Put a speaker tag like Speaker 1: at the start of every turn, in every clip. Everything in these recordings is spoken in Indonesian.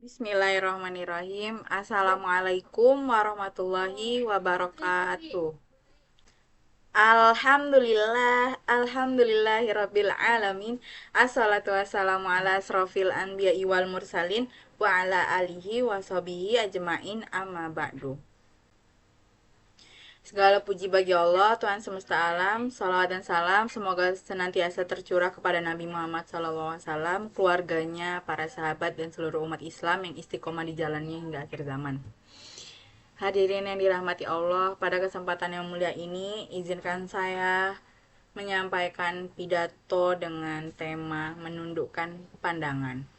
Speaker 1: Bismillahirrahmanirrahim. Assalamualaikum warahmatullahi wabarakatuh. Alhamdulillahirabbil alamin. Assalatu wassalamu ala asrofil anbiya'i wal mursalin wa ala alihi washabihi ajmain amma ba'du. Segala puji bagi Allah, Tuhan semesta alam. Salawat dan salam semoga senantiasa tercurah kepada Nabi Muhammad SAW, keluarganya, para sahabat, dan seluruh umat Islam yang istiqomah di jalannya hingga akhir zaman. Hadirin yang dirahmati Allah, pada kesempatan yang mulia ini, izinkan saya menyampaikan pidato dengan tema menundukkan pandangan.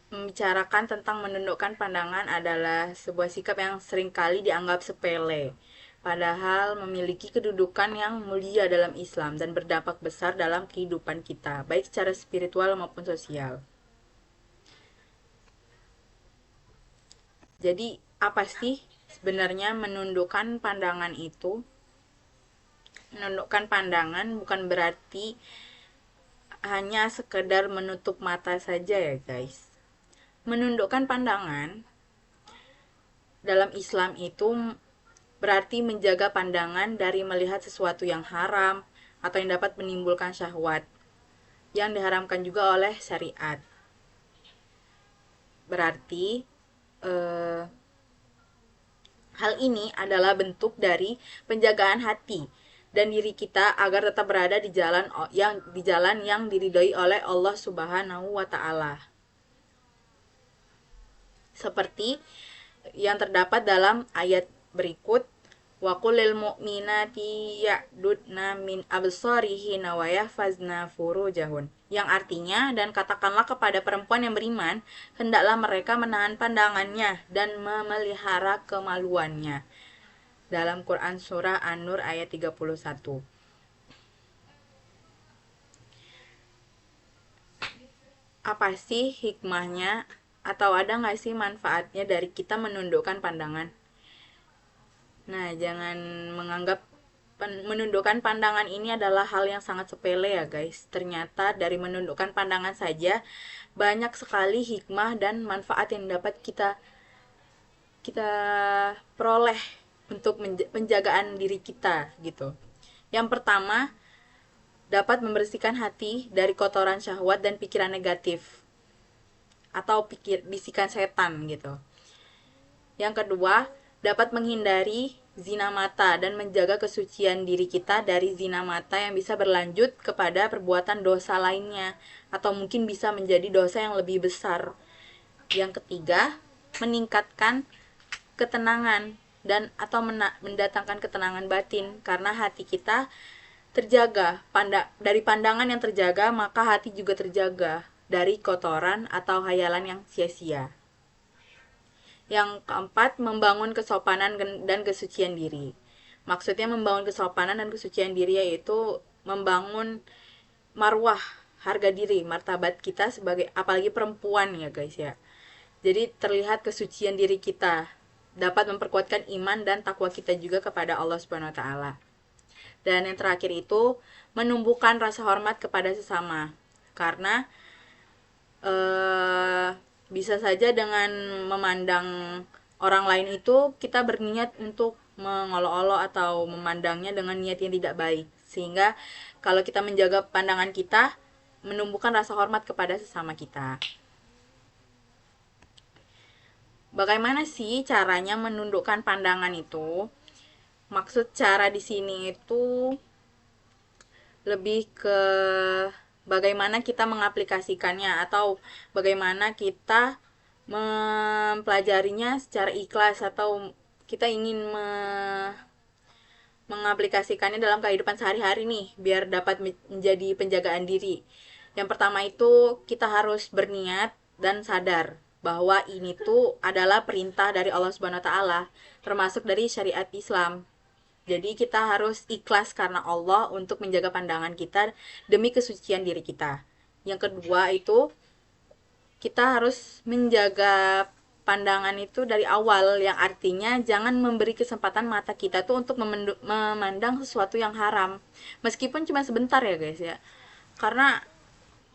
Speaker 1: Membicarakan tentang menundukkan pandangan adalah sebuah sikap yang seringkali dianggap sepele, padahal memiliki kedudukan yang mulia dalam Islam dan berdampak besar dalam kehidupan kita, baik secara spiritual maupun sosial. Jadi, apa sih sebenarnya menundukkan pandangan itu? Menundukkan pandangan bukan berarti hanya sekedar menutup mata saja ya guys. Menundukkan pandangan dalam Islam itu berarti menjaga pandangan dari melihat sesuatu yang haram atau yang dapat menimbulkan syahwat yang diharamkan juga oleh syariat. Berarti hal ini adalah bentuk dari penjagaan hati dan diri kita agar tetap berada di jalan yang diridhoi oleh Allah Subhanahu wa taala. Seperti yang terdapat dalam ayat berikut, wa qulil mu'minati ya'dudna min absarihinna wa yahfazna furujahun, yang artinya, dan katakanlah kepada perempuan yang beriman, hendaklah mereka menahan pandangannya dan memelihara kemaluannya. Dalam Quran Surah An-Nur ayat 31. Apa sih hikmahnya atau ada nggak sih manfaatnya dari kita menundukkan pandangan? Nah, jangan menganggap menundukkan pandangan ini adalah hal yang sangat sepele ya guys. Ternyata dari menundukkan pandangan saja banyak sekali hikmah dan manfaat yang dapat kita peroleh untuk penjagaan diri kita gitu. Yang pertama, dapat membersihkan hati dari kotoran syahwat dan pikiran negatif atau bisikan setan gitu. Yang kedua, dapat menghindari zina mata dan menjaga kesucian diri kita dari zina mata yang bisa berlanjut kepada perbuatan dosa lainnya atau mungkin bisa menjadi dosa yang lebih besar. Yang ketiga, meningkatkan ketenangan dan atau mendatangkan ketenangan batin karena hati kita terjaga. Dari pandangan yang terjaga, maka hati juga terjaga dari kotoran atau hayalan yang sia-sia. Yang keempat, membangun kesopanan dan kesucian diri. Maksudnya membangun kesopanan dan kesucian diri yaitu membangun marwah, harga diri, martabat kita sebagai, apalagi perempuan ya guys ya. Jadi terlihat kesucian diri kita, dapat memperkuatkan iman dan takwa kita juga kepada Allah Subhanahu wa taala. Dan yang terakhir itu menumbuhkan rasa hormat kepada sesama. Karena bisa saja dengan memandang orang lain itu kita berniat untuk mengolok-olok atau memandangnya dengan niat yang tidak baik. Sehingga kalau kita menjaga pandangan kita, menumbuhkan rasa hormat kepada sesama kita. Bagaimana sih caranya menundukkan pandangan itu? Maksud cara di sini itu lebih ke bagaimana kita mengaplikasikannya atau bagaimana kita mempelajarinya secara ikhlas atau kita ingin mengaplikasikannya dalam kehidupan sehari-hari nih biar dapat menjadi penjagaan diri. Yang pertama itu kita harus berniat dan sadar bahwa ini tuh adalah perintah dari Allah Subhanahu wa taala, termasuk dari syariat Islam. Jadi kita harus ikhlas karena Allah untuk menjaga pandangan kita demi kesucian diri kita. Yang kedua itu kita harus menjaga pandangan itu dari awal, yang artinya jangan memberi kesempatan mata kita tuh untuk memandang sesuatu yang haram. Meskipun cuma sebentar ya guys ya. Karena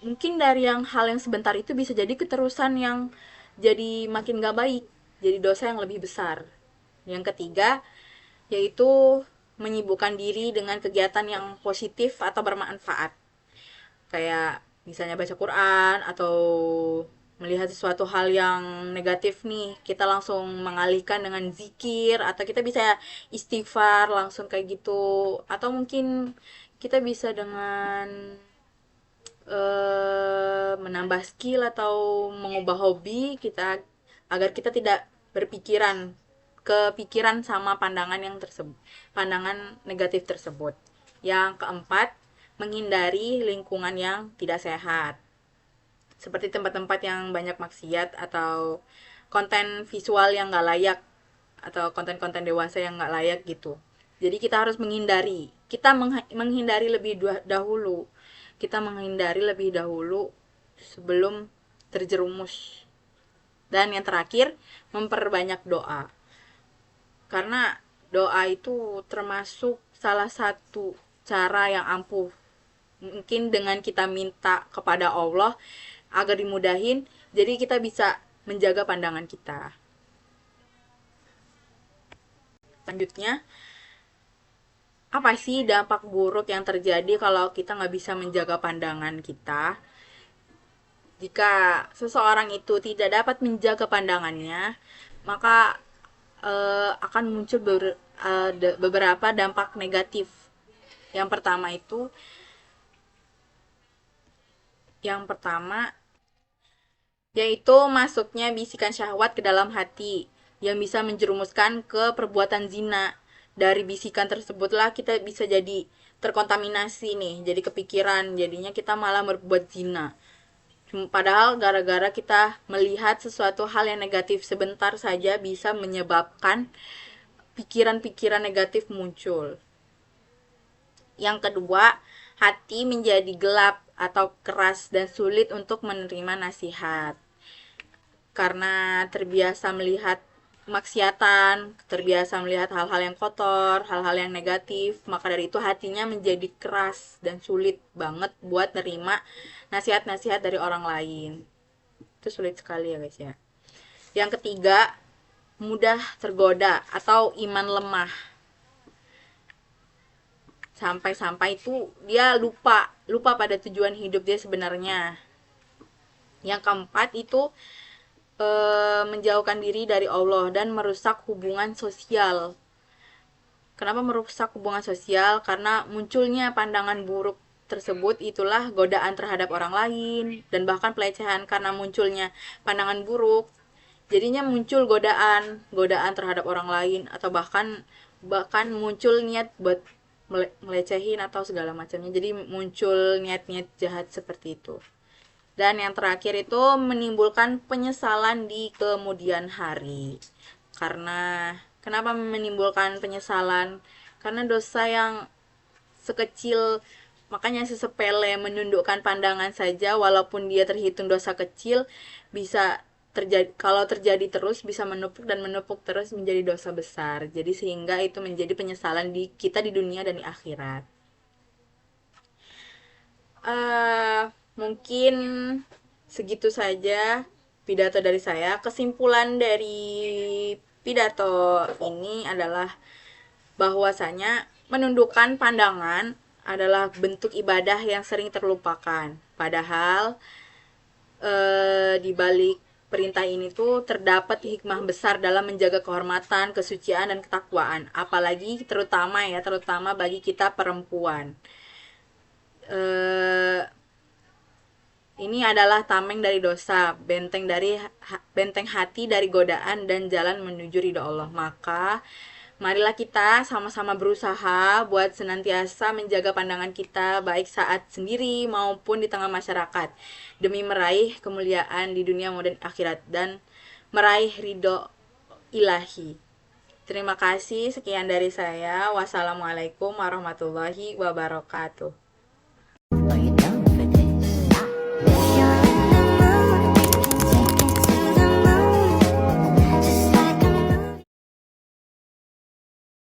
Speaker 1: mungkin dari yang hal yang sebentar itu bisa jadi keterusan yang jadi makin gak baik, jadi dosa yang lebih besar. Yang ketiga, yaitu menyibukkan diri dengan kegiatan yang positif atau bermanfaat. Kayak misalnya baca Quran atau melihat sesuatu hal yang negatif nih, kita langsung mengalihkan dengan zikir, atau kita bisa istighfar langsung kayak gitu, atau mungkin kita bisa dengan menambah skill atau mengubah hobi kita agar kita tidak kepikiran sama pandangan negatif tersebut. Yang keempat, menghindari lingkungan yang tidak sehat, seperti tempat-tempat yang banyak maksiat atau konten visual yang nggak layak, atau konten-konten dewasa yang nggak layak gitu. Jadi kita harus menghindari lebih dahulu. Kita menghindari lebih dahulu sebelum terjerumus. Dan yang terakhir, memperbanyak doa. Karena doa itu termasuk salah satu cara yang ampuh. Mungkin dengan kita minta kepada Allah agar dimudahin, jadi kita bisa menjaga pandangan kita. Selanjutnya, apa sih dampak buruk yang terjadi kalau kita nggak bisa menjaga pandangan kita? Jika seseorang itu tidak dapat menjaga pandangannya, maka akan muncul beberapa dampak negatif. Yang pertama yaitu masuknya bisikan syahwat ke dalam hati yang bisa menjerumuskan ke perbuatan zina. Dari bisikan tersebutlah kita bisa jadi terkontaminasi nih, jadi kepikiran, jadinya kita malah berbuat zina. Padahal gara-gara kita melihat sesuatu hal yang negatif sebentar saja bisa menyebabkan pikiran-pikiran negatif muncul. Yang kedua, hati menjadi gelap atau keras dan sulit untuk menerima nasihat. Karena terbiasa melihat kemaksiatan, terbiasa melihat hal-hal yang kotor, hal-hal yang negatif, maka dari itu hatinya menjadi keras dan sulit banget buat nerima nasihat-nasihat dari orang lain. Itu sulit sekali ya guys ya. Yang ketiga, mudah tergoda atau iman lemah. Sampai-sampai itu dia lupa pada tujuan hidup dia sebenarnya. Yang keempat itu menjauhkan diri dari Allah dan merusak hubungan sosial. Kenapa merusak hubungan sosial? Karena munculnya pandangan buruk tersebut itulah godaan terhadap orang lain dan bahkan pelecehan. Karena munculnya pandangan buruk, jadinya muncul godaan terhadap orang lain, atau bahkan muncul niat buat melecehin atau segala macamnya. Jadi muncul niat-niat jahat seperti itu. Dan yang terakhir itu menimbulkan penyesalan di kemudian hari. Kenapa menimbulkan penyesalan? Karena dosa yang makanya sesepele menundukkan pandangan saja, walaupun dia terhitung dosa kecil, bisa kalau terjadi terus bisa menumpuk terus menjadi dosa besar. Jadi sehingga itu menjadi penyesalan kita di dunia dan di akhirat. Mungkin segitu saja pidato dari saya. Kesimpulan dari pidato ini adalah bahwasanya menundukkan pandangan adalah bentuk ibadah yang sering terlupakan. Padahal di balik perintah ini tuh terdapat hikmah besar dalam menjaga kehormatan, kesucian, dan ketakwaan. Apalagi terutama bagi kita perempuan. Ini adalah tameng dari dosa, benteng hati dari godaan, dan jalan menuju ridha Allah. Maka marilah kita sama-sama berusaha buat senantiasa menjaga pandangan kita, baik saat sendiri maupun di tengah masyarakat, demi meraih kemuliaan di dunia maupun akhirat dan meraih ridho ilahi. Terima kasih, sekian dari saya. Wassalamualaikum warahmatullahi wabarakatuh.